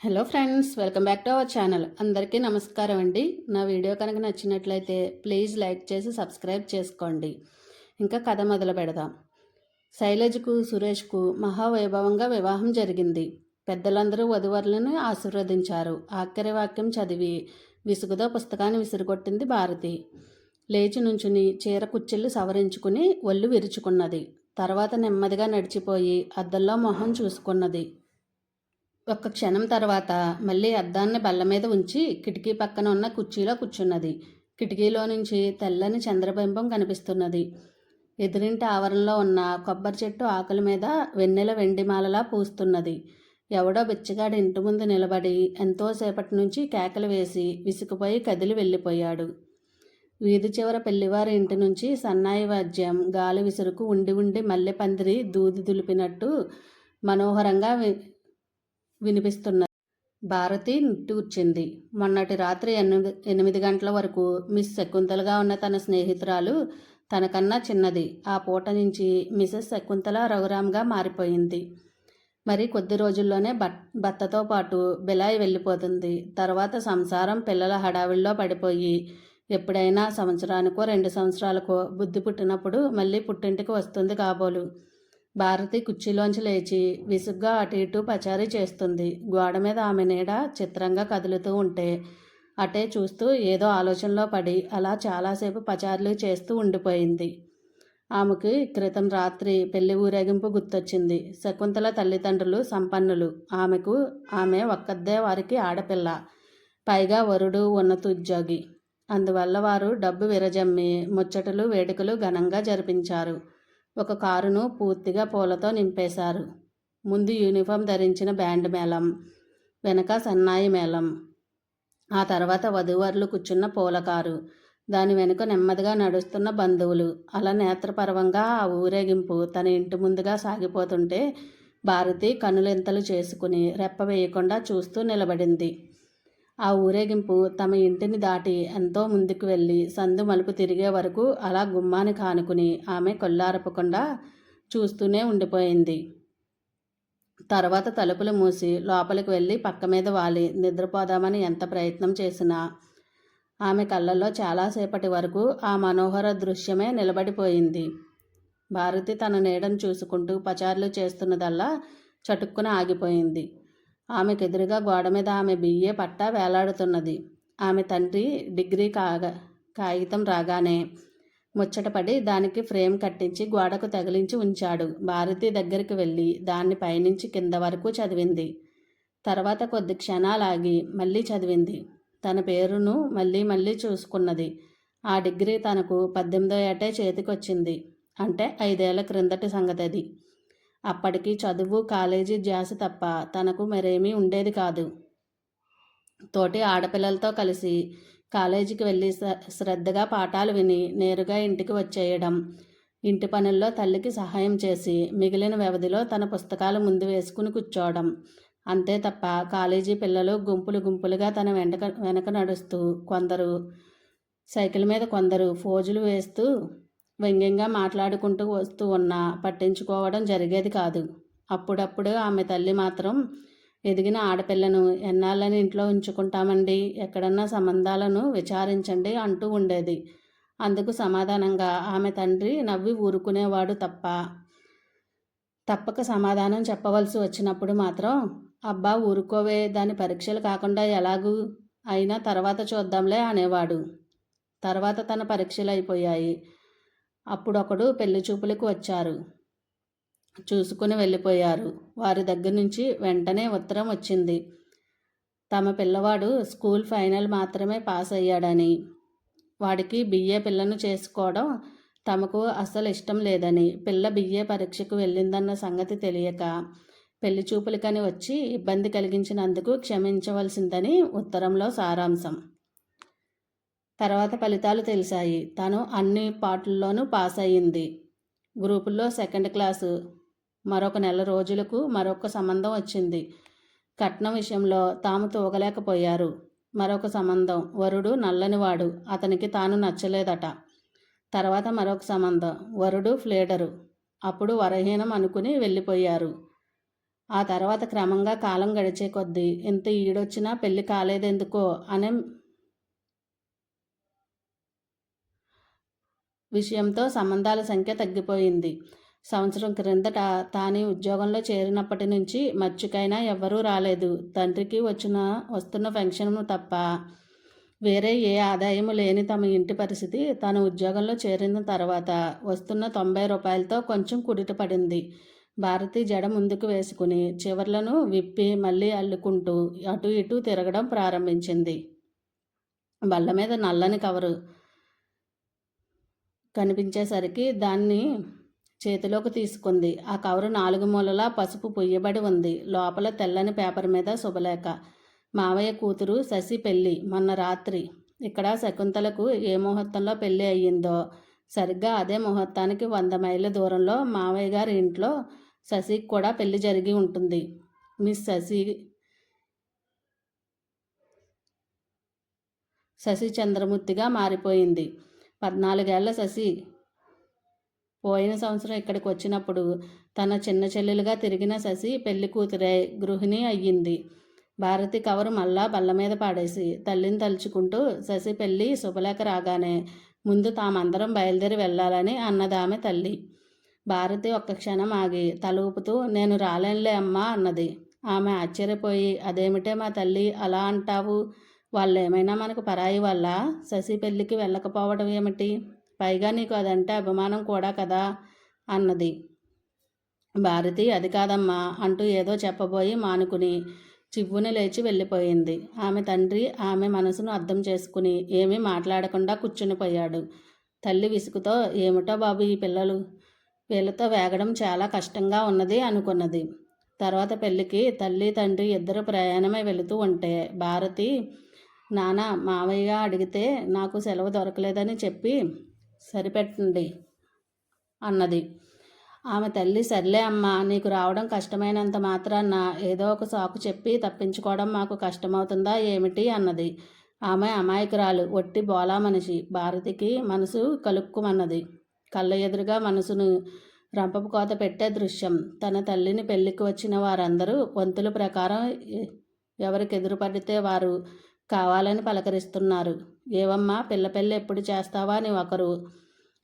Hello friends, welcome back to our channel. అందరికీ నమస్కారం అండి. నా వీడియో కనుక నచ్చినట్లయితే ప్లీజ్ లైక్ చేసి సబ్స్క్రైబ్ చేసుకోండి. ఇంకా కథ మొదలు పెడదాం. శైలజకు సురేష్కు మహావైభవంగా వివాహం జరిగింది. పెద్దలందరూ వధువరులను ఆశీర్వదించారు. ఆఖరి వాక్యం చదివి విసుగుతో పుస్తకాన్ని విసిరికొట్టింది భారతి. లేచి నుంచుని చీర కుచ్చిళ్ళు సవరించుకుని ఒళ్ళు విరుచుకున్నది. తర్వాత నెమ్మదిగా నడిచిపోయి అద్దంలో మొహం చూసుకున్నది. ఒక్క క్షణం తర్వాత మళ్ళీ అద్దాన్ని బల్ల మీద ఉంచి కిటికీ పక్కన ఉన్న కుర్చీలో కూర్చున్నది. కిటికీలో నుంచి తెల్లని చంద్రబింబం కనిపిస్తున్నది. ఎదురింటి ఆవరణలో ఉన్న కొబ్బరి చెట్టు ఆకుల మీద వెన్నెల వెండిమాలలా పూస్తున్నది. ఎవడో బిచ్చగాడు ఇంటి ముందు నిలబడి ఎంతోసేపటి నుంచి కేకలు వేసి విసుకుపోయి కదిలి వెళ్ళిపోయాడు. వీధి చివర పెళ్లివారి ఇంటి నుంచి సన్నాయి వాద్యం గాలి విసురుకు ఉండి ఉండి మల్లె పందిరి దూది దులిపినట్టు మనోహరంగా వినిపిస్తున్నది. భారతి నిట్టూర్చింది. మొన్నటి రాత్రి 8 గంటల వరకు మిస్ శకుంతలగా ఉన్న తన స్నేహితురాలు తనకన్నా చిన్నది ఆ పూట నుంచి మిసెస్ శకుంతల రఘురామ్గా మారిపోయింది. మరి కొద్ది రోజుల్లోనే భర్తతో పాటు బిలాయి వెళ్ళిపోతుంది. తర్వాత సంసారం పిల్లల హడావిడిలో పడిపోయి ఎప్పుడైనా సంవత్సరానికో 2 సంవత్సరాలకో బుద్ధి పుట్టినప్పుడు మళ్ళీ పుట్టింటికి వస్తుంది కాబోలు. భారతి కుర్చీలోంచి లేచి విసుగ్గా అటు ఇటు పచారీ చేస్తుంది. గోడ మీద ఆమె నీడ చిత్రంగా కదులుతూ ఉంటే అటే చూస్తూ ఏదో ఆలోచనలో పడి అలా చాలాసేపు పచారులు చేస్తూ ఉండిపోయింది. ఆమెకి క్రితం రాత్రి పెళ్లి ఊరేగింపు గుర్తొచ్చింది. శకుంతల తల్లిదండ్రులు సంపన్నులు. ఆమె ఒక్కదే వారికి ఆడపిల్ల. పైగా వరుడు ఉన్నతోద్యోగి. అందువల్ల వారు డబ్బు విరజమ్మి ముచ్చటలు వేడుకలు ఘనంగా జరిపించారు. ఒక కారును పూర్తిగా పూలతో నింపేశారు. ముందు యూనిఫామ్ ధరించిన బ్యాండ్ మేళం, వెనక సన్నాయి మేళం, ఆ తర్వాత వధూవరులు కూర్చున్న పూల కారు, దాని వెనుక నెమ్మదిగా నడుస్తున్న బంధువులు. అలా నేత్రపర్వంగా ఆ ఊరేగింపు తన ఇంటి ముందుగా సాగిపోతుంటే భారతి కనులెంతలు చేసుకుని రెప్ప వేయకుండా చూస్తూ నిలబడింది. ఆ ఊరేగింపు తమ ఇంటిని దాటి ఎంతో ముందుకు వెళ్ళి సందు మలుపు తిరిగే వరకు అలా గుమ్మాని కానుకుని ఆమె కొల్లారపకుండా చూస్తూనే ఉండిపోయింది. తర్వాత తలుపులు మూసి లోపలికి వెళ్ళి పక్క మీద వాలి నిద్రపోదామని ఎంత ప్రయత్నం చేసినా ఆమె కళ్ళల్లో చాలాసేపటి వరకు ఆ మనోహర దృశ్యమే నిలబడిపోయింది. భారతి తన నీడను చూసుకుంటూ పచారులు చేస్తున్నదల్లా చటుక్కున ఆగిపోయింది. ఆమెకెదురుగా గోడ మీద ఆమె బిఏ పట్టా వేలాడుతున్నది. ఆమె తండ్రి డిగ్రీ కాగితం రాగానే ముచ్చటపడి దానికి ఫ్రేమ్ కట్టించి గోడకు తగిలించి ఉంచాడు. భారతి దగ్గరికి వెళ్ళి దాన్ని పైనుంచి కింద వరకు చదివింది. తర్వాత కొద్ది క్షణాలాగి మళ్ళీ చదివింది. తన పేరును మళ్ళీ మళ్ళీ చూసుకున్నది. ఆ డిగ్రీ తనకు 18వ ఏటే చేతికొచ్చింది. అంటే 5 ఏళ్ల క్రిందటి సంగతి అది. అప్పటికి చదువు కాలేజీ ధ్యాస తప్ప తనకు మరేమీ ఉండేది కాదు. తోటి ఆడపిల్లలతో కలిసి కాలేజీకి వెళ్ళి శ్రద్ధగా పాఠాలు విని నేరుగా ఇంటికి వచ్చేయడం, ఇంటి పనుల్లో తల్లికి సహాయం చేసి మిగిలిన వ్యవధిలో తన పుస్తకాలు ముందు వేసుకుని కూర్చోవడం. అంతే తప్ప కాలేజీ పిల్లలు గుంపులు గుంపులుగా తన వెనక నడుస్తూ, కొందరు సైకిల్ మీద కొందరు ఫోజులు వేస్తూ వ్యంగ్యంగా మాట్లాడుకుంటూ వస్తూ ఉన్నా పట్టించుకోవడం జరిగేది కాదు. అప్పుడప్పుడు ఆమె తల్లి మాత్రం ఎదిగిన ఆడపిల్లను ఎన్నాళ్ళని ఇంట్లో ఉంచుకుంటామండి, ఎక్కడన్నా సంబంధాలను విచారించండి అంటూ ఉండేది. అందుకు సమాధానంగా ఆమె తండ్రి నవ్వి ఊరుకునేవాడు తప్పక సమాధానం చెప్పవలసి వచ్చినప్పుడు మాత్రం అబ్బా ఊరుకోవే, దాని పరీక్షలు కాకుండా ఎలాగూ అయినా తర్వాత చూద్దాంలే అనేవాడు. తర్వాత తన పరీక్షలు అయిపోయాయి. అప్పుడొకడు పెళ్లి చూపులకు వచ్చారు. చూసుకుని వెళ్ళిపోయారు. వారి దగ్గర నుంచి వెంటనే ఉత్తరం వచ్చింది. తమ పిల్లవాడు స్కూల్ ఫైనల్ మాత్రమే పాస్ అయ్యాడని, వాడికి బిఏ పిల్లను చేసుకోవడం తమకు అస్సలు ఇష్టం లేదని, పిల్ల బిఏ పరీక్షకు వెళ్ళిందన్న సంగతి తెలియక పెళ్లి చూపులకని వచ్చి ఇబ్బంది కలిగించినందుకు క్షమించవలసిందని ఉత్తరంలో సారాంశం. తర్వాత ఫలితాలు తెలిసాయి. తను అన్ని పాటల్లోనూ పాస్ అయ్యింది. గ్రూపుల్లో 2nd క్లాసు. మరొక నెల రోజులకు మరొక సంబంధం వచ్చింది. కట్నం విషయంలో తాము తూగలేకపోయారు. మరొక సంబంధం. వరుడు నల్లనివాడు, అతనికి తాను నచ్చలేదట. తర్వాత మరొక సంబంధం. వరుడు ఫ్లేడరు. అప్పుడు వరహీనం అనుకుని వెళ్ళిపోయారు. ఆ తర్వాత క్రమంగా కాలం గడిచే కొద్దీ ఇంత ఈడొచ్చినా పెళ్లి కాలేదెందుకో అనే విషయంతో సంబంధాల సంఖ్య తగ్గిపోయింది. సంవత్సరం క్రిందట తాను ఉద్యోగంలో చేరినప్పటి నుంచి మచ్చుకైనా ఎవ్వరూ రాలేదు. తండ్రికి వస్తున్న పెన్షన్ను తప్ప వేరే ఏ ఆదాయము లేని తమ ఇంటి పరిస్థితి తాను ఉద్యోగంలో చేరిన తర్వాత వస్తున్న 90 రూపాయలతో కొంచెం కుడిట పడింది. భారతి జడ ముందుకు వేసుకుని చివర్లను విప్పి మళ్ళీ అల్లుకుంటూ అటు ఇటు తిరగడం ప్రారంభించింది. బల్ల మీద నల్లని కవరు కనిపించేసరికి దాన్ని చేతిలోకి తీసుకుంది. ఆ కవరు 4 మూలలా పసుపు పొయ్యబడి ఉంది. లోపల తెల్లని పేపర్ మీద శుభలేఖ. మావయ్య కూతురు శశి పెళ్ళి మొన్న రాత్రి. ఇక్కడ శకుంతలకు ఏ ముహూర్తంలో పెళ్ళి అయ్యిందో సరిగ్గా అదే ముహూర్తానికి 100 మైళ్ళ దూరంలో మావయ్య గారి ఇంట్లో శశికి కూడా పెళ్లి జరిగి ఉంటుంది. మిస్ శశి చంద్రమూర్తిగా మారిపోయింది. 14 ఏళ్ల శశి పోయిన సంవత్సరం ఇక్కడికి వచ్చినప్పుడు తన చిన్న చెల్లెలుగా తిరిగిన శశి పెళ్లి కూతురై గృహిణి అయ్యింది. భారతి కవరు మళ్ళా బల్ల మీద పాడేసి తల్లిని తలుచుకుంటూ శశి పెళ్ళి శుభలేఖ రాగానే ముందు తామందరం బయలుదేరి వెళ్ళాలని అన్నదామె తల్లి. భారతి ఒక్క క్షణం ఆగి తల ఊపుతూ నేను రాలేనులే అమ్మా అన్నది. ఆమె ఆశ్చర్యపోయి అదేమిటే మా తల్లి అలా అంటావు? వాళ్ళేమైనా మనకు పరాయి వాళ్ళ? శశి పెళ్ళికి వెళ్ళకపోవడం ఏమిటి? పైగా నీకు అదంటే అభిమానం కూడా కదా అన్నది. భారతి అది కాదమ్మా అంటూ ఏదో చెప్పబోయి మానుకుని చివ్వున లేచి వెళ్ళిపోయింది. ఆమె తండ్రి ఆమె మనసును అర్థం చేసుకుని ఏమీ మాట్లాడకుండా కూర్చునిపోయాడు. తల్లి విసుగుతో ఏమిటో బాబు ఈ పిల్లలు, వీళ్ళతో వేగడం చాలా కష్టంగా ఉన్నది అనుకున్నది. తర్వాత పెళ్ళికి తల్లి తండ్రి ఇద్దరు ప్రయాణమై వెళుతూ ఉంటే భారతి నాన్న మావయ్య అడిగితే నాకు సెలవు దొరకలేదని చెప్పి సరిపెట్టండి అన్నది. ఆమె తల్లి సర్లే అమ్మా, నీకు రావడం కష్టమైనంత మాత్రాన ఏదో ఒక సాకు చెప్పి తప్పించుకోవడం మాకు కష్టమవుతుందా ఏమిటి అన్నది. ఆమె అమాయకురాలు, ఒట్టి బోలా మనిషి. భారతికి మనసు కలుక్కుమన్నది. కళ్ళ ఎదురుగా మనసును రంపపు కోత పెట్టే దృశ్యం. తన తల్లిని పెళ్లికి వచ్చిన వారందరూ వంతుల ప్రకారం ఎవరికి ఎదురుపడితే వారు కావాలని పలకరిస్తున్నారు. ఏవమ్మా పిల్ల పెళ్ళి ఎప్పుడు చేస్తావా అని ఒకరు.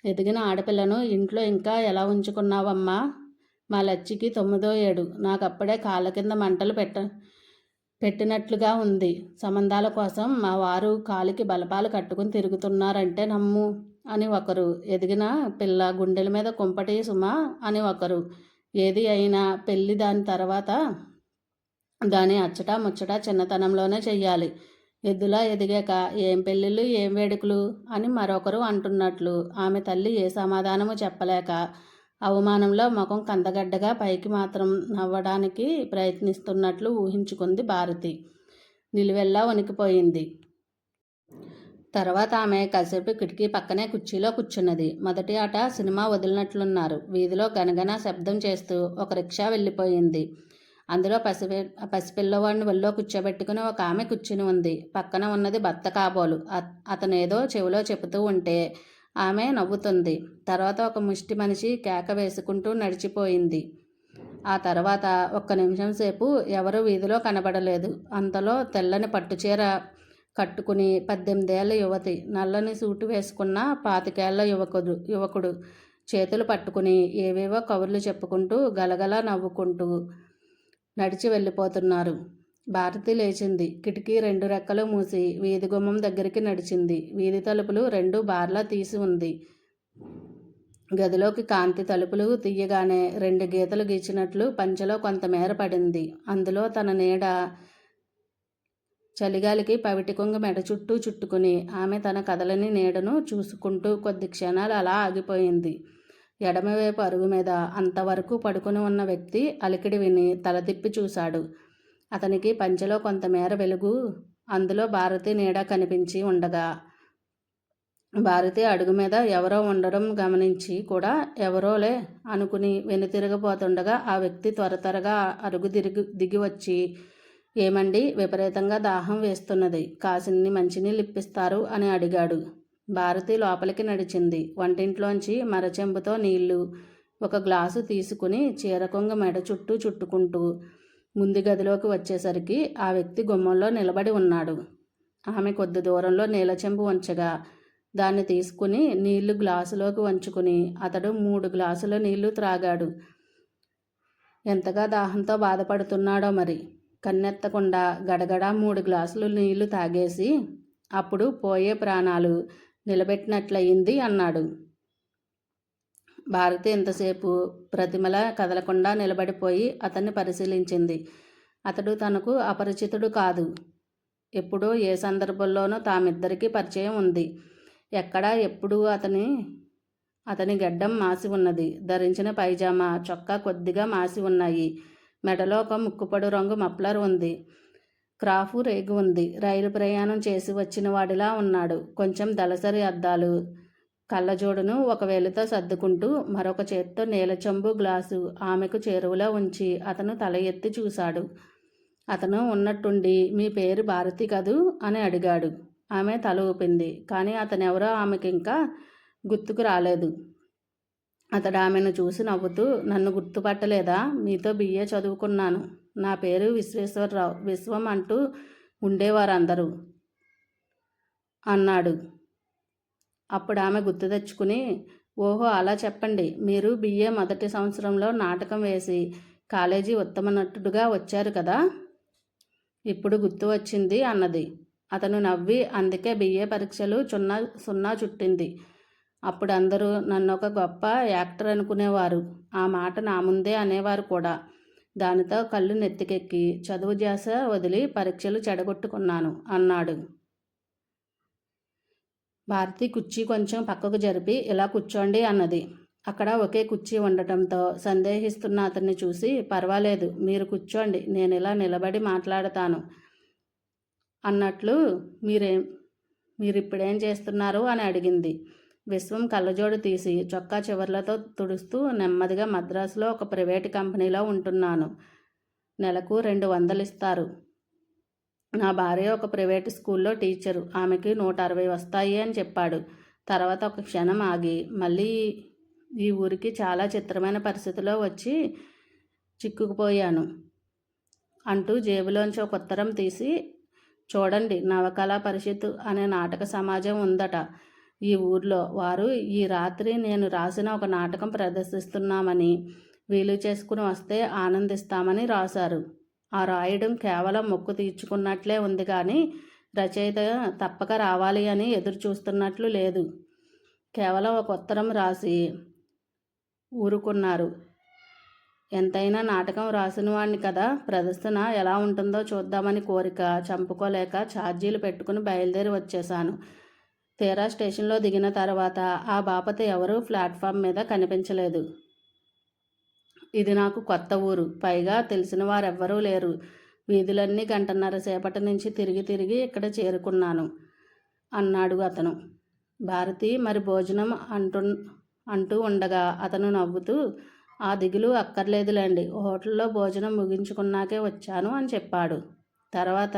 ఎదిగిన ఆడపిల్లను ఇంట్లో ఇంకా ఎలా ఉంచుకున్నావమ్మా? మా లచ్చికి 9వ ఏడు. నాకప్పుడే కాళ్ళ కింద మంటలు పెట్టినట్లుగా ఉంది. సంబంధాల కోసం మా వారు కాలికి బలపాలు కట్టుకుని తిరుగుతున్నారంటే నమ్ము అని ఒకరు. ఎదిగిన పిల్ల గుండెల మీద కుంపటి సుమా అని ఒకరు. ఏది అయినా పెళ్ళి దాని తర్వాత దాని అచ్చట ముచ్చట చిన్నతనంలోనే చెయ్యాలి. ఎద్దులా ఎదిగాక ఏం పెళ్ళిళ్ళు ఏం వేడుకలు అని మరొకరు అంటున్నట్లు ఆమె తల్లి ఏ సమాధానము చెప్పలేక అవమానంలో ముఖం కందగడ్డగా పైకి మాత్రం నవ్వడానికి ప్రయత్నిస్తున్నట్లు ఊహించుకుంది భారతి. నిలువెల్లా వణికిపోయింది. తర్వాత ఆమె కాసేపు కిటికీ పక్కనే కుర్చీలో కూర్చున్నది. మొదటి ఆట సినిమా వదిలినట్లున్నారు. వీధిలో గనగన శబ్దం చేస్తూ ఒక రిక్షా వెళ్ళిపోయింది. అందులో పసిపిల్లవాడిని ఒళ్ళో కూర్చోబెట్టుకుని ఒక ఆమె కూర్చుని ఉంది. పక్కన ఉన్నది భర్త కాబోలు. అతనేదో చెవిలో చెబుతూ ఉంటే ఆమె నవ్వుతుంది. తర్వాత ఒక ముష్టి మనిషి కేక వేసుకుంటూ నడిచిపోయింది. ఆ తర్వాత ఒక్క నిమిషం సేపు ఎవరూ వీధిలో కనబడలేదు. అంతలో తెల్లని పట్టుచీర కట్టుకుని 18 ఏళ్ల యువతి, నల్లని సూటు వేసుకున్న 25 ఏళ్ల యువకుడు చేతులు పట్టుకుని ఏవేవో కబుర్లు చెప్పుకుంటూ గలగలా నవ్వుకుంటూ నడిచి వెళ్ళిపోతున్నారు. భారతి లేచింది. కిటికీ 2 రెక్కలు మూసి వీధి గుమ్మం దగ్గరికి నడిచింది. వీధి తలుపులు 2 బార్లా తీసి ఉంది. గదిలోకి కాంతి తలుపులు తీయగానే 2 గీతలు గీచినట్లు పంచెలో కొంతమేర పడింది. అందులో తన నీడ చలిగాలికి పవిటి కొంగ మెడ చుట్టూ చుట్టుకుని ఆమె తన కదలని నీడను చూసుకుంటూ కొద్ది క్షణాలు అలా ఆగిపోయింది. ఎడమవైపు అరుగు మీద అంతవరకు పడుకుని ఉన్న వ్యక్తి అలికిడి విని తల తిప్పి చూశాడు. అతనికి పంచెలో కొంతమేర వెలుగు, అందులో భారతి నీడ కనిపించి ఉండగా భారతి అడుగు మీద ఎవరో ఉండడం గమనించి కూడా ఎవరోలే అనుకుని వెనుతిరగబోతుండగా ఆ వ్యక్తి త్వరగా అరుగు దిగి వచ్చి ఏమండి, విపరీతంగా దాహం వేస్తున్నది, కాసిన్ని మంచినీళ్ళు ఇప్పిస్తారు అని అడిగాడు. భారతి లోపలికి నడిచింది. వంటింట్లోంచి మరచెంబుతో నీళ్లు, ఒక గ్లాసు తీసుకుని చీరకొంగ మెడ చుట్టూ చుట్టుకుంటూ ముందు గదిలోకి వచ్చేసరికి ఆ వ్యక్తి గుమ్మంలో నిలబడి ఉన్నాడు. ఆమె కొద్ది దూరంలో నీళ్ళ చెంబు ఉంచగా దాన్ని తీసుకుని నీళ్లు గ్లాసులోకి వంచుకుని అతడు 3 గ్లాసుల నీళ్లు త్రాగాడు. ఎంతగా దాహంతో బాధపడుతున్నాడో మరి. కన్నెత్తకుండా గడగడా 3 గ్లాసులు నీళ్లు తాగేసి అప్పుడు పోయే ప్రాణాలు నిలబెట్టినట్లయింది అన్నాడు. భారతి ఎంతసేపు ప్రతిమల కదలకుండా నిలబడిపోయి అతన్ని పరిశీలించింది. అతడు తనకు అపరిచితుడు కాదు. ఎప్పుడో ఏ సందర్భంలోనూ తామిద్దరికీ పరిచయం ఉంది. ఎక్కడా ఎప్పుడూ అతని గడ్డం మాసి ఉన్నది. ధరించిన పైజామా చొక్కా కొద్దిగా మాసి ఉన్నాయి. మెడలో ఒక ముక్కుపొడు రంగు మఫ్లర్ ఉంది. క్రాఫు రేగు ఉంది. రైలు ప్రయాణం చేసి వచ్చిన వాడిలా ఉన్నాడు. కొంచెం దళసరి అద్దాలు. కళ్ళజోడును ఒక వేలుతో సర్దుకుంటూ మరొక చేత్తో నీలచెంబు గ్లాసు ఆమెకు చేరువలో ఉంచి అతను తల ఎత్తి చూశాడు. అతను ఉన్నట్టుండి మీ పేరు భారతి కదూ అని అడిగాడు. ఆమె తల ఊపింది. కానీ అతనెవరో ఆమెకింకా గుర్తుకు రాలేదు. అతడు ఆమెను చూసి నవ్వుతూ నన్ను గుర్తుపట్టలేదా? మీతో బిఏ చదువుకున్నాను. నా పేరు విశ్వేశ్వరరావు. విశ్వం అంటూ ఉండేవారందరూ అన్నాడు. అప్పుడు ఆమె గుర్తు తెచ్చుకుని ఓహో అలా చెప్పండి. మీరు బిఏ మొదటి సంవత్సరంలో నాటకం వేసి కాలేజీ ఉత్తమ నటుడుగా వచ్చారు కదా. ఇప్పుడు గుర్తు వచ్చింది అన్నది. అతను నవ్వి అందుకే బిఏ పరీక్షలు సున్నా చుట్టింది. అప్పుడు అందరూ నన్ను ఒక గొప్ప యాక్టర్ అనుకునేవారు. ఆ మాట నా ముందే అనేవారు కూడా. దానితో కళ్ళు నెత్తికెక్కి చదువు ధ్యాస వదిలి పరీక్షలు చెడగొట్టుకున్నాను అన్నాడు. భారతి కుర్చీ కొంచెం పక్కకు జరిపి ఇలా కూర్చోండి అన్నది. అక్కడ ఒకే కుర్చీ ఉండటంతో సందేహిస్తున్న అతన్ని చూసి పర్వాలేదు మీరు కూర్చోండి, నేను ఇలా నిలబడి మాట్లాడతాను అన్నట్లు మీరిప్పుడేం చేస్తున్నారు అని అడిగింది. విశ్వం కళ్ళజోడు తీసి చొక్కా చివర్లతో తుడుస్తూ నెమ్మదిగా మద్రాసులో ఒక ప్రైవేటు కంపెనీలో ఉంటున్నాను. నెలకు 200 ఇస్తారు. నా భార్య ఒక ప్రైవేటు స్కూల్లో టీచరు. ఆమెకి 160 వస్తాయి అని చెప్పాడు. తర్వాత ఒక క్షణం ఆగి మళ్ళీ ఈ ఊరికి చాలా చిత్రమైన పరిస్థితిలో వచ్చి చిక్కుకుపోయాను అంటూ జేబులోంచి ఒక ఉత్తరం తీసి చూడండి, నవకళా పరిషత్ అనే నాటక సమాజం ఉందట ఈ ఊర్లో. వారు ఈ రాత్రి నేను రాసిన ఒక నాటకం ప్రదర్శిస్తున్నామని, వీలు చేసుకుని వస్తే ఆనందిస్తామని రాశారు. ఆ రాయడం కేవలం మొక్కు తీర్చుకున్నట్లే ఉంది కానీ రచయిత తప్పక రావాలి అని ఎదురు చూస్తున్నట్లు లేదు. కేవలం ఒక ఉత్తరం రాసి ఊరుకున్నారు. ఎంతైనా నాటకం రాసిన వాడిని కదా, ప్రదర్శన ఎలా ఉంటుందో చూద్దామని కోరిక చంపుకోలేక ఛార్జీలు పెట్టుకుని బయలుదేరి వచ్చేశాను. తీరా స్టేషన్లో దిగిన తర్వాత ఆ బాపతి ఎవరూ ప్లాట్ఫామ్ మీద కనిపించలేదు. ఇది నాకు కొత్త ఊరు. పైగా తెలిసిన వారెవ్వరూ లేరు. వీధులన్నీ 1.5 సేపటి నుంచి తిరిగి ఇక్కడ చేరుకున్నాను అన్నాడు అతను. భారతి మరి భోజనం అంటూ ఉండగా అతను నవ్వుతూ ఆ దిగులు అక్కర్లేదులేండి, హోటల్లో భోజనం ముగించుకున్నాకే వచ్చాను అని చెప్పాడు. తర్వాత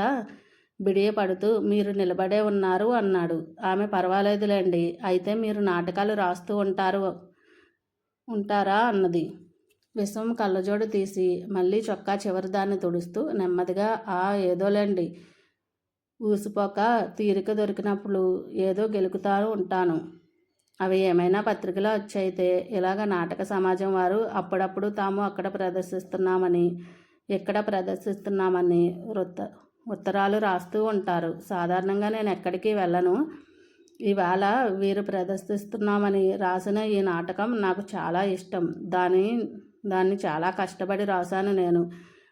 బిడియపడుతూ మీరు నిలబడే ఉన్నారు అన్నాడు. ఆమె పర్వాలేదులేండి, అయితే మీరు నాటకాలు రాస్తూ ఉంటారా అన్నది. విశ్వం కళ్ళజోడు తీసి మళ్ళీ చొక్కా చివరిదాన్ని తుడుస్తూ నెమ్మదిగా ఏదోలేండి, ఊసిపోక తీరిక దొరికినప్పుడు ఏదో గెలుకుతాను ఉంటాను. అవి ఏమైనా పత్రికలో వచ్చైతే ఇలాగ నాటక సమాజం వారు అప్పుడప్పుడు తాము అక్కడ ప్రదర్శిస్తున్నామని ఇక్కడ ప్రదర్శిస్తున్నామని ఉత్తరాలు రాస్తూ ఉంటారు. సాధారణంగా నేను ఎక్కడికి వెళ్ళను. ఇవాళ వీరు ప్రదర్శిస్తున్నామని రాసిన ఈ నాటకం నాకు చాలా ఇష్టం. దాన్ని చాలా కష్టపడి రాశాను నేను.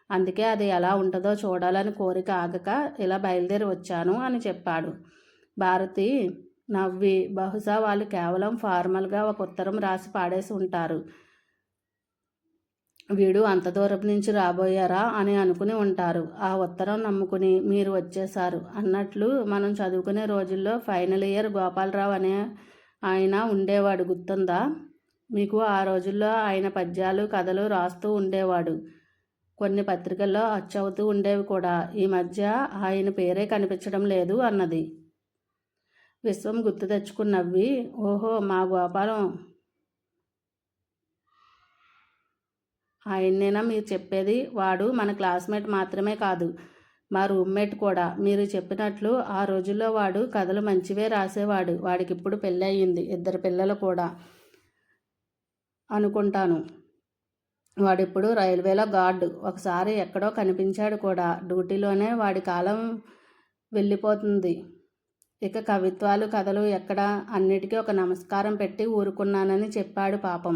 అందుకే అది ఎలా ఉంటుందో చూడాలని కోరిక ఆగక ఇలా బయలుదేరి వచ్చాను అని చెప్పాడు. భారతి నవ్వి బహుశా వాళ్ళు కేవలం ఫార్మల్గా ఒక ఉత్తరం రాసి పాడేసి ఉంటారు. వీడు అంత దూరం నుంచి రాబోయారా అని అనుకుని ఉంటారు. ఆ ఉత్తరం నమ్ముకుని మీరు వచ్చేశారు అన్నట్లు మనం చదువుకునే రోజుల్లో ఫైనల్ ఇయర్ గోపాలరావు అనే ఆయన ఉండేవాడు, గుర్తుందా మీకు? ఆ రోజుల్లో ఆయన పద్యాలు కథలు రాస్తూ ఉండేవాడు. కొన్ని పత్రికల్లో అచ్చవుతూ ఉండేవి కూడా. ఈ మధ్య ఆయన పేరే కనిపించడం లేదు అన్నది. విశ్వం గుర్తు తెచ్చుకుని నవ్వి ఓహో మా గోపాలం ఆయన్నేనా మీరు చెప్పేది? వాడు మన క్లాస్మేట్ మాత్రమే కాదు, మా రూమ్మేట్ కూడా. మీరు చెప్పినట్లు ఆ రోజుల్లో వాడు కథలు మంచివే రాసేవాడు. వాడికిప్పుడు పెళ్ళయింది, 2 పిల్లలు కూడా అనుకుంటాను. వాడిప్పుడు రైల్వేలో గార్డు. ఒకసారి ఎక్కడో కనిపించాడు కూడా. డ్యూటీలోనే వాడి కాలం వెళ్ళిపోతుంది. ఇక కవిత్వాలు, కథలు ఎక్కడ? అన్నిటికీ ఒక నమస్కారం పెట్టి ఊరుకున్నానని చెప్పాడు పాపం.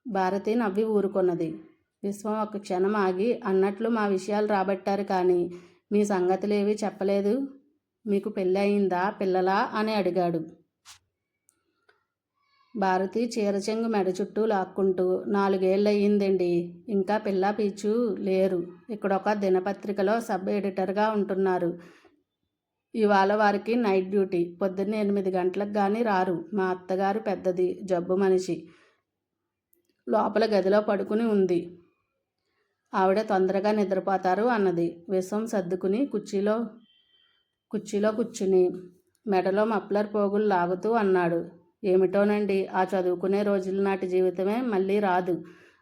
భారతి నవ్వి ఊరుకున్నది. విశ్వం ఒక క్షణం ఆగి, అన్నట్లు మా విషయాలు రాబట్టారు కానీ మీ సంగతులేవీ చెప్పలేదు. మీకు పెళ్ళి అయిందా, పిల్లలా అని అడిగాడు. భారతి చీరచెంగు మెడ చుట్టూ లాక్కుంటూ, 4 ఏళ్ళయ్యిందండి, ఇంకా పిల్ల పీచు లేరు. ఇక్కడొక దినపత్రికలో సబ్ ఎడిటర్గా ఉంటున్నారు. ఇవాళ వారికి నైట్ డ్యూటీ. పొద్దున్న 8 గంటలకు కానీ రారు. మా అత్తగారు పెద్దది, జబ్బు మనిషి, లోపల గదిలో పడుకుని ఉంది. ఆవిడ తొందరగా నిద్రపోతారు అన్నది. విశ్వం సర్దుకుని కుర్చీలో కూర్చుని మెడలో మఫ్లర్ పోగులు లాగుతూ అన్నాడు, ఏమిటోనండి, ఆ చదువుకునే రోజుల నాటి జీవితమే మళ్ళీ రాదు.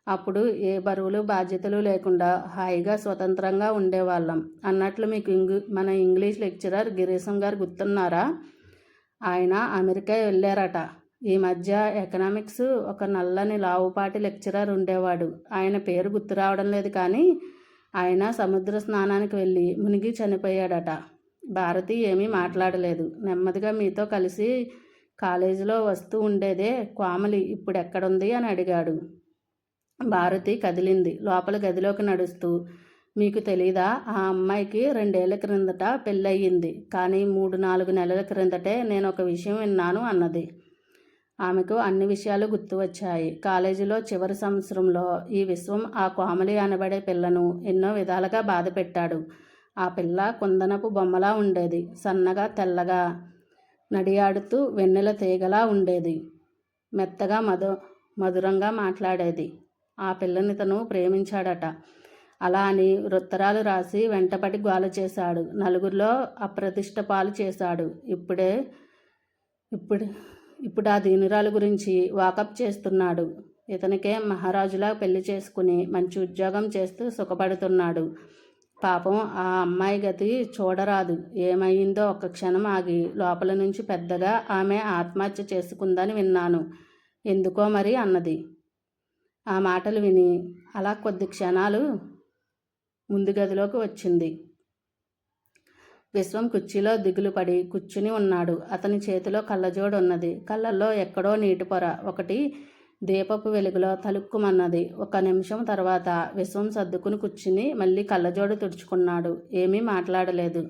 అప్పుడు ఏ బరువులు బాధ్యతలు లేకుండా హాయిగా స్వతంత్రంగా ఉండేవాళ్ళం. అన్నట్లు మీకు మన ఇంగ్లీష్ లెక్చరర్ గిరీశం గారు గుర్తున్నారా? ఆయన అమెరికా వెళ్ళారట. ఈ మధ్య ఎకనామిక్స్ ఒక నల్లని లావుపాటి లెక్చరర్ ఉండేవాడు. ఆయన పేరు గుర్తు రావడం లేదు కానీ ఆయన సముద్ర స్నానానికి వెళ్ళి మునిగి చనిపోయాడట. భారతి ఏమీ మాట్లాడలేదు. నెమ్మదిగా మీతో కలిసి కాలేజీలో వస్తూ ఉండేదే కోమలి ఇప్పుడు ఎక్కడుంది అని అడిగాడు. భారతి కదిలింది. లోపల గదిలోకి నడుస్తూ, మీకు తెలీదా, ఆ అమ్మాయికి 2 ఏళ్ల క్రిందట పెళ్ళయింది. కానీ 3-4 నెలల క్రిందటే నేను ఒక విషయం విన్నాను అన్నది. ఆమెకు అన్ని విషయాలు గుర్తు వచ్చాయి. కాలేజీలో చివరి సంవత్సరంలో ఈ విశ్వం ఆ కోమలి అనబడే పిల్లను ఎన్నో విధాలుగా బాధ పెట్టాడు. ఆ పిల్ల కుందనపు బొమ్మలా ఉండేది. సన్నగా, తెల్లగా, నడియాడుతూ వెన్నెల తీగలా ఉండేది. మెత్తగా మధురంగా మాట్లాడేది. ఆ పిల్లని తను ప్రేమించాడట. అలా అని ఉత్తరాలు రాసి వెంటపడి గోల చేశాడు. నలుగురిలో అప్రతిష్ట పాలు చేశాడు. ఇప్పుడు ఆ దీనురాలు గురించి వాకప్ చేస్తున్నాడు. ఇతనికే మహారాజులా పెళ్లి చేసుకుని మంచి ఉద్యోగం చేస్తూ సుఖపడుతున్నాడు. పాపం ఆ అమ్మాయి గతి చూడరాదు. ఏమైందో ఒక్క క్షణం ఆగి, లోపల నుంచి పెద్దగా ఆమె ఆత్మహత్య చేసుకుందని విన్నాను. ఎందుకో మరి అన్నది. ఆ మాటలు విని అలా కొద్ది క్షణాలు ముందు గదిలోకి వచ్చింది. విశ్వం కుర్చీలో దిగులు పడి కూర్చుని ఉన్నాడు. అతని చేతిలో కళ్ళజోడు ఉన్నది. కళ్ళల్లో ఎక్కడో నీటి పొర ఒకటి దీపపు వెలుగులో తలుక్కుమన్నది. 1 నిమిషం తర్వాత విశ్వం సర్దుకుని కూర్చుని మళ్ళీ కళ్ళజోడు తుడుచుకున్నాడు. ఏమీ మాట్లాడలేదు.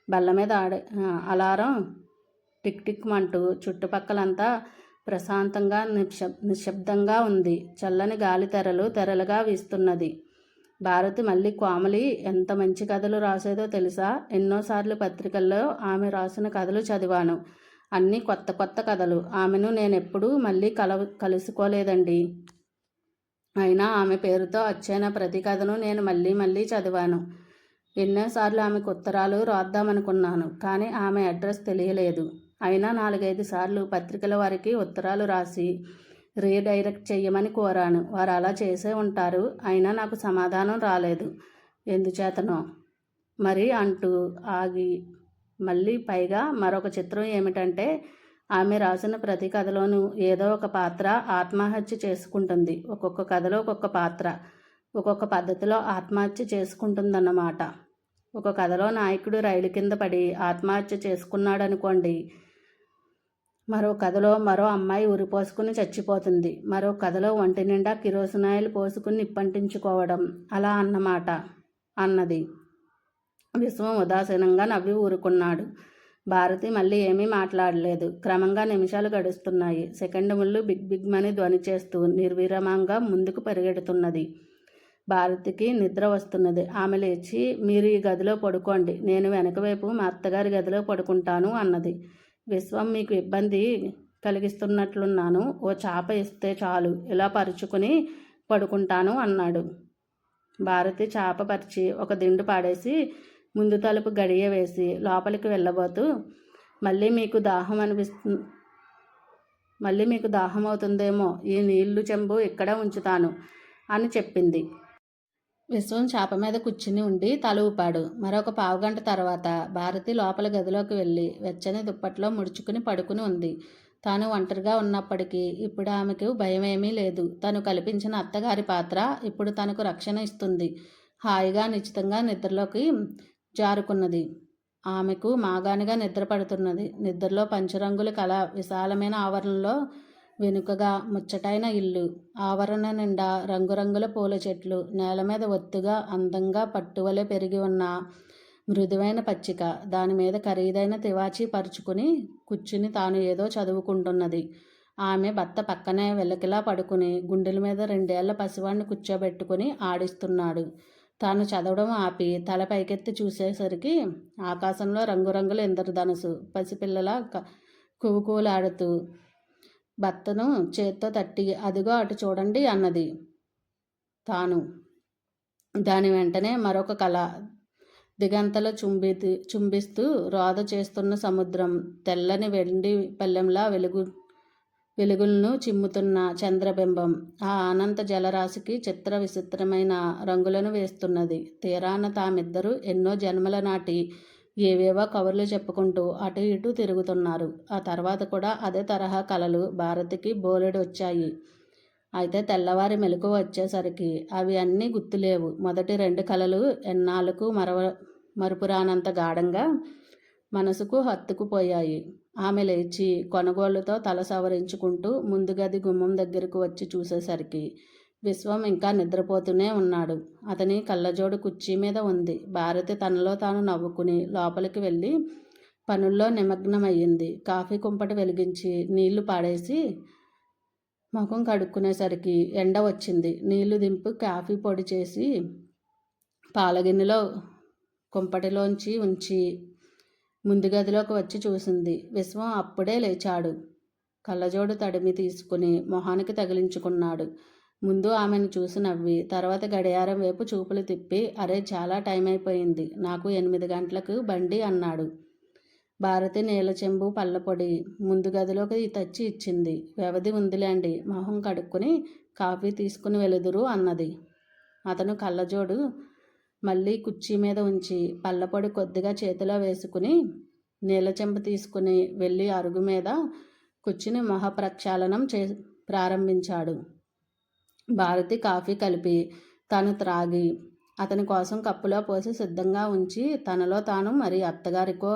బల్ల మీద అలారం టిక్ టిక్ మంటూ చుట్టుపక్కలంతా ప్రశాంతంగా నిశ్శబ్దంగా ఉంది. చల్లని గాలి తెరలుగా వీస్తున్నది. భారతి మళ్ళీ కోమలి ఎంత మంచి కథలు రాసేదో తెలుసా? ఎన్నోసార్లు పత్రికల్లో ఆమె రాసిన కథలు చదివాను. అన్నీ కొత్త కొత్త కథలు. ఆమెను నేనెప్పుడూ మళ్ళీ కలుసుకోలేదండి. అయినా ఆమె పేరుతో వచ్చైన ప్రతి కథను నేను మళ్ళీ చదివాను. ఎన్నోసార్లు ఆమెకు ఉత్తరాలు రాద్దామనుకున్నాను, కానీ ఆమె అడ్రస్ తెలియలేదు. అయినా 4-5 సార్లు పత్రికల వారికి ఉత్తరాలు రాసి రీడైరెక్ట్ చెయ్యమని కోరాను. వారు అలా చేసే ఉంటారు. అయినా నాకు సమాధానం రాలేదు. ఎందుచేతనో మరి అంటూ ఆగి, మళ్ళీ పైగా మరొక చిత్రం ఏమిటంటే ఆమె రాసిన ప్రతి కథలోనూ ఏదో ఒక పాత్ర ఆత్మహత్య చేసుకుంటుంది. ఒక్కొక్క కథలో ఒక్కొక్క పాత్ర ఒక్కొక్క పద్ధతిలో ఆత్మహత్య చేసుకుంటుందన్నమాట. ఒక కథలో నాయకుడు రైలు కింద పడి ఆత్మహత్య చేసుకున్నాడనుకోండి. మరో కథలో మరో అమ్మాయి ఉరిపోసుకుని చచ్చిపోతుంది. మరో కథలో ఒంటి నిండా కిరోసినాయిలు పోసుకుని నిప్పంటించుకోవడం. అలా అన్నమాట అన్నది. విశ్వం ఉదాసీనంగా నవ్వి ఊరుకున్నాడు. భారతి మళ్ళీ ఏమీ మాట్లాడలేదు. క్రమంగా నిమిషాలు గడుస్తున్నాయి. సెకండ్ ముళ్ళు బిగ్ మని ధ్వని చేస్తూ నిర్విరామంగా ముందుకు పరిగెడుతున్నది. భారతికి నిద్ర వస్తున్నది. ఆమె లేచి, మీరు ఈ గదిలో పడుకోండి, నేను వెనక వైపు మా అత్తగారి గదిలో పడుకుంటాను అన్నది. విశ్వం, మీకు ఇబ్బంది కలిగిస్తున్నట్లున్నాను, ఓ చాప ఇస్తే చాలు, ఇలా పరుచుకుని పడుకుంటాను అన్నాడు. భారతి చాప పరిచి ఒక దిండు పాడేసి ముందు తలుపు గడియ వేసి లోపలికి వెళ్ళబోతూ, మళ్ళీ మీకు దాహం మళ్ళీ మీకు దాహం అవుతుందేమో, ఈ నీళ్లు చెంబు ఇక్కడ ఉంచుతాను అని చెప్పింది. విశ్వం చాప మీద కూర్చుని ఉండి తల ఊపాడు. మరొక పావుగంట తర్వాత భారతి లోపల గదిలోకి వెళ్ళి వెచ్చని దుప్పట్లో ముడుచుకుని పడుకుని ఉంది. తాను ఒంటరిగా ఉన్నప్పటికీ ఇప్పుడు ఆమెకు భయమేమీ లేదు. తను కల్పించిన అత్తగారి పాత్ర ఇప్పుడు తనకు రక్షణ ఇస్తుంది. హాయిగా నిశ్చితంగా నిద్రలోకి జారుకున్నది. ఆమెకు మాగానిగా నిద్ర పడుతున్నది. నిద్రలో పంచరంగుల కళ విశాలమైన ఆవరణలో వెనుకగా ముచ్చటైన ఇల్లు, ఆవరణ నిండా రంగురంగుల పూల చెట్లు, నేల మీద ఒత్తుగా అందంగా పట్టువలె పెరిగి ఉన్న మృదువైన పచ్చిక, దానిమీద ఖరీదైన తివాచీ పరుచుకుని కూర్చుని తాను ఏదో చదువుకుంటున్నది. ఆమె భర్త పక్కనే వెల్లకిలా పడుకుని గుండెల మీద 2 ఏళ్ల పసివాణ్ణి కూర్చోబెట్టుకుని ఆడిస్తున్నాడు. తాను చదవడం ఆపి తల పైకెత్తి చూసేసరికి ఆకాశంలో రంగురంగుల ఇంద్రధనుసు పసిపిల్లల కువుకువులాడుతూ భర్తను చేత్తో తట్టి, అదిగో అటు చూడండి అన్నది తాను. దాని వెంటనే మరొక కళ, దిగంతలో చుంబిస్తూ రోద చేస్తున్న సముద్రం, తెల్లని వెండి పల్లెంలా వెలుగులను చిమ్ముతున్న చంద్రబింబం ఆ అనంత జలరాశికి చిత్ర విచిత్రమైన రంగులను వేస్తున్నది. తీరాన తామిద్దరూ ఎన్నో జన్మల నాటి ఏవేవో కబుర్లు చెప్పుకుంటూ అటు ఇటు తిరుగుతున్నారు. ఆ తర్వాత కూడా అదే తరహా కలలు భారతికి బోలెడు వచ్చాయి. అయితే తెల్లవారి మెలకు వచ్చేసరికి అవి అన్నీ గుర్తులేవు. మొదటి 2 కలలు ఎన్నాళ్ళకు మరుపురానంత గాఢంగా మనసుకు హత్తుకుపోయాయి. ఆమె లేచి కొనుగోళ్లతో తల సవరించుకుంటూ ముందు గది గుమ్మం దగ్గరకు వచ్చి చూసేసరికి విశ్వం ఇంకా నిద్రపోతూనే ఉన్నాడు. అతని కళ్ళజోడు కుర్చీ మీద ఉంది. భారతి తనలో తాను నవ్వుకుని లోపలికి వెళ్ళి పనుల్లో నిమగ్నమయ్యింది. కాఫీ కుంపటి వెలిగించి నీళ్లు పాడేసి ముఖం కడుక్కునేసరికి ఎండ వచ్చింది. నీళ్లు దింపి కాఫీ పొడి చేసి పాలగిన్నెలో కుంపటిలోంచి ఉంచి ముందు గదిలోకి వచ్చి చూసింది. విశ్వం అప్పుడే లేచాడు. కళ్ళజోడు తడిమి తీసుకుని మొహానికి తగిలించుకున్నాడు. ముందు ఆమెను చూసి నవ్వి తర్వాత గడియారం వైపు చూపులు తిప్పి, అరే చాలా టైం అయిపోయింది, నాకు 8 గంటలకు బండి అన్నాడు. భారతి నీళ్ళ చెంబు పళ్ళపొడి ముందు గదిలోకి తెచ్చి ఇచ్చింది. వ్యవధి ఉందిలేండి, మొహం కడుక్కుని కాఫీ తీసుకుని వెలుదురు అన్నది. అతను కళ్ళజోడు మళ్ళీ కుర్చీ మీద ఉంచి పళ్ళపొడి కొద్దిగా చేతిలో వేసుకుని నీళ్ళ చెంబు తీసుకుని వెళ్ళి అరుగు మీద కూర్చుని మొహ ప్రక్షాళనం ప్రారంభించాడు. భారతి కాఫీ కలిపి తను త్రాగి అతని కోసం కప్పులో పోసి సిద్ధంగా ఉంచి తనలో తాను మరి అత్తగారికో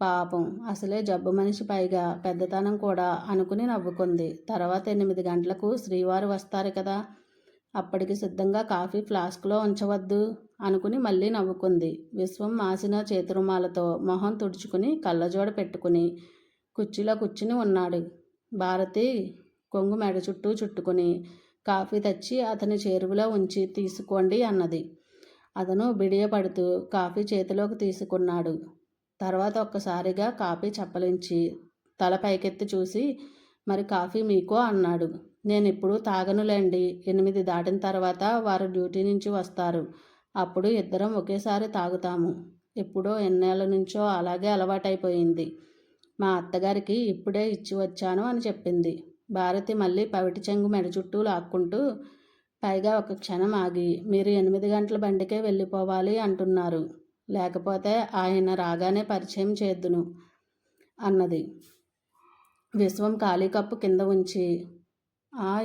పాపం అసలే జబ్బు మనిషి, పైగా పెద్దతనం కూడా అనుకుని నవ్వుకుంది. తర్వాత 8 గంటలకు శ్రీవారు వస్తారు కదా, అప్పటికి సిద్ధంగా కాఫీ ఫ్లాస్క్లో ఉంచవద్దు అనుకుని మళ్ళీ నవ్వుకుంది. విశ్వం మాసిన చేతురుమాలతో మొహం తుడుచుకుని కళ్ళజోడ పెట్టుకుని కుర్చీలో కూర్చుని ఉన్నాడు. భారతి కొంగు మెడ చుట్టూ చుట్టుకుని కాఫీ తెచ్చి అతని చేరువలో ఉంచి తీసుకోండి అన్నది. అతను బిడియపడుతూ కాఫీ చేతిలోకి తీసుకున్నాడు. తర్వాత ఒక్కసారిగా కాఫీ చప్పలించి తల పైకెత్తి చూసి, మరి కాఫీ మీకో అన్నాడు. నేనిప్పుడు తాగనులేండి, 8 దాటిన తర్వాత వారు డ్యూటీ నుంచి వస్తారు, అప్పుడు ఇద్దరం ఒకేసారి తాగుతాము. ఎప్పుడో ఎన్నేళ్ల నుంచో అలాగే అలవాటైపోయింది. మా అత్తగారికి ఇప్పుడే ఇచ్చి వచ్చాను అని చెప్పింది. భారతి మళ్ళీ పవిటి చెంగు మెడ చుట్టూ లాక్కుంటూ, పైగా ఒక క్షణం ఆగి, మీరు 8 గంటల బండికే వెళ్ళిపోవాలి అంటున్నారు, లేకపోతే ఆయన రాగానే పరిచయం చేద్దును అన్నది. విశ్వం ఖాళీ కప్పు కింద ఉంచి,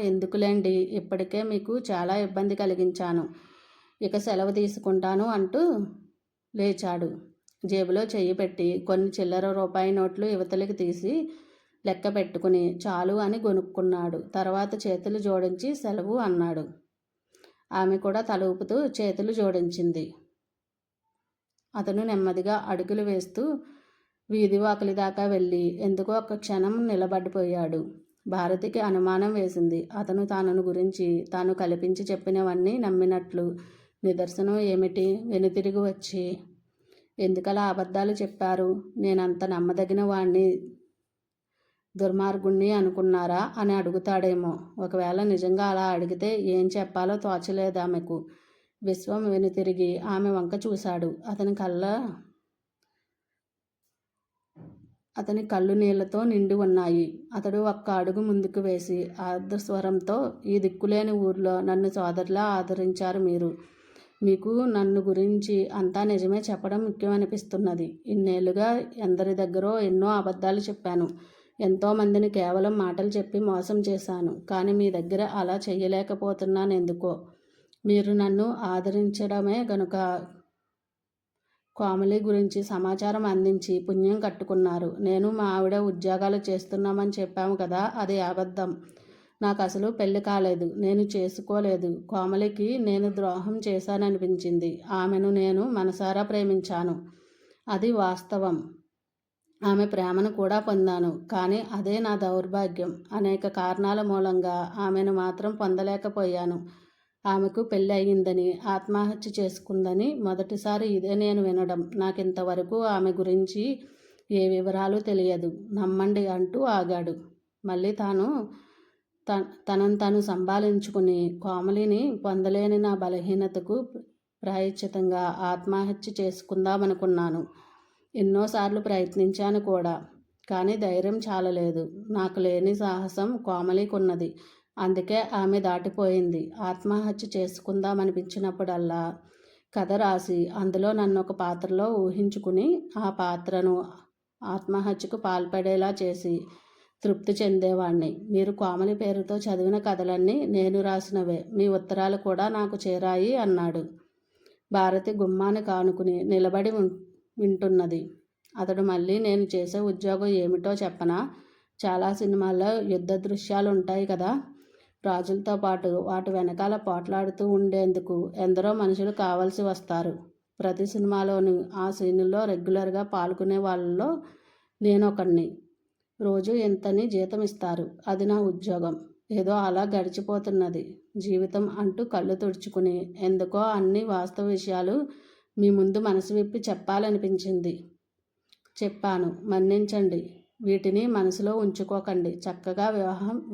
ఎందుకులేండి, ఇప్పటికే మీకు చాలా ఇబ్బంది కలిగించాను, ఇక సెలవు తీసుకుంటాను అంటూ లేచాడు. జేబులో చెయ్యి పెట్టి కొన్ని చిల్లర రూపాయి నోట్లు యువతలకి తీసి లెక్క పెట్టుకుని చాలు అని గొనుక్కున్నాడు. తర్వాత చేతులు జోడించి సెలవు అన్నాడు. ఆమె కూడా తల ఊపుతూ చేతులు జోడించింది. అతను నెమ్మదిగా అడుగులు వేస్తూ వీధి వాకిలి దాకా వెళ్ళి ఎందుకో ఒక క్షణం నిలబడిపోయాడు. భారతికి అనుమానం వేసింది. అతను తనను గురించి తాను కల్పించి చెప్పినవన్నీ నమ్మినట్లు. నిదర్శనం ఏమిటి? వెనుతిరిగి వచ్చి, ఎందుకలా అబద్ధాలు చెప్పారు? నేనంత నమ్మదగిన వాణ్ణి దుర్మార్గుణ్ణి అనుకున్నారా అని అడుగుతాడేమో. ఒకవేళ నిజంగా అలా అడిగితే ఏం చెప్పాలో తోచలేదు ఆమెకు. విశ్వం వెనుతిరిగి ఆమె వంక చూశాడు. అతని కళ్ళు నీళ్లతో నిండి ఉన్నాయి. అతడు ఒక్క అడుగు ముందుకు వేసి ఆర్ద్రస్వరంతో, ఈ దిక్కులేని ఊర్లో నన్ను సోదరులా ఆదరించారు మీరు. మీకు నన్ను గురించి అంతా నిజమే చెప్పడం ముఖ్యమనిపిస్తున్నది. ఇన్నేళ్లుగా ఎందరి దగ్గరో ఎన్నో అబద్ధాలు చెప్పాను. ఎంతోమందిని కేవలం మాటలు చెప్పి మోసం చేశాను. కానీ మీ దగ్గర అలా చెయ్యలేకపోతున్నానెందుకో. మీరు నన్ను ఆదరించడమే గనుక కోమలి గురించి సమాచారం అందించి పుణ్యం కట్టుకున్నారు. నేను మా ఆవిడ ఉద్యోగాలు చేస్తున్నామని చెప్పాము కదా, అది అబద్ధం. నాకు అసలు పెళ్లి కాలేదు. నేను చేసుకోలేదు. కోమలికి నేను ద్రోహం చేశాననిపించింది. ఆమెను నేను మనసారా ప్రేమించాను. అది వాస్తవం. ఆమె ప్రేమను కూడా పొందాను. కానీ అదే నా దౌర్భాగ్యం. అనేక కారణాల మూలంగా ఆమెను మాత్రం పొందలేకపోయాను. ఆమెకు పెళ్ళి అయ్యిందని, ఆత్మహత్య చేసుకుందని మొదటిసారి ఇదే నేను వినడం. నాకింతవరకు ఆమె గురించి ఏ వివరాలు తెలియదు. నమ్మండి అంటూ ఆగాడు. మళ్ళీ తనను తాను సంభాళించుకుని, కోమలిని పొందలేని నా బలహీనతకు ప్రాయశ్చితంగా ఆత్మహత్య చేసుకుందామనుకున్నాను. ఎన్నోసార్లు ప్రయత్నించాను కూడా. కానీ ధైర్యం చాలలేదు. నాకు లేని సాహసం కోమలికున్నది. అందుకే ఆమె దాటిపోయింది. ఆత్మహత్య చేసుకుందామనిపించినప్పుడల్లా కథ రాసి అందులో నన్ను ఒక పాత్రలో ఊహించుకుని ఆ పాత్రను ఆత్మహత్యకు పాల్పడేలా చేసి తృప్తి చెందేవాణ్ణి. మీరు కోమలి పేరుతో చదివిన కథలన్నీ నేను రాసినవే. మీ ఉత్తరాలు కూడా నాకు చేరాయి అన్నాడు. భారతి గుమ్మాన్ని కానుకుని నిలబడి వింటున్నది. అతడు మళ్ళీ, నేను చేసే ఉద్యోగం ఏమిటో చెప్పనా? చాలా సినిమాల్లో యుద్ధ దృశ్యాలు ఉంటాయి కదా. రాజులతో పాటు వాటి వెనకాల పోట్లాడుతూ ఉండేందుకు ఎందరో మనుషులు కావలసి వస్తారు. ప్రతి సినిమాలోనూ ఆ సీనుల్లో రెగ్యులర్గా పాల్గొనే వాళ్ళలో నేనొకణ్ణి. రోజు ఎంతని జీతం ఇస్తారు. అది నా ఉద్యోగం. ఏదో అలా గడిచిపోతున్నది జీవితం అంటూ కళ్ళు తుడుచుకుని, ఎందుకో అన్ని వాస్తవ విషయాలు మీ ముందు మనసు విప్పి చెప్పాలనిపించింది. చెప్పాను, మన్నించండి. వీటిని మనసులో ఉంచుకోకండి. చక్కగా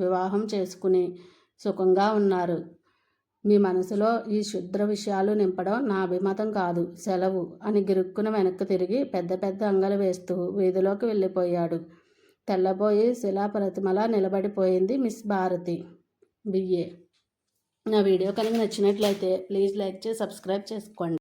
వివాహం చేసుకుని సుఖంగా ఉన్నారు. మీ మనసులో ఈ క్షుద్ర విషయాలు నింపడం నా అభిమతం కాదు. సెలవు అని గిరుక్కున వెనక్కి తిరిగి పెద్ద పెద్ద అంగలు వేస్తూ వీధిలోకి వెళ్ళిపోయాడు. తెల్లబోయి శిలాప్రతిమలా నిలబడిపోయింది మిస్ భారతి. బిఏ. నా వీడియో కనుక నచ్చినట్లయితే ప్లీజ్ లైక్ చేసి సబ్స్క్రైబ్ చేసుకోండి.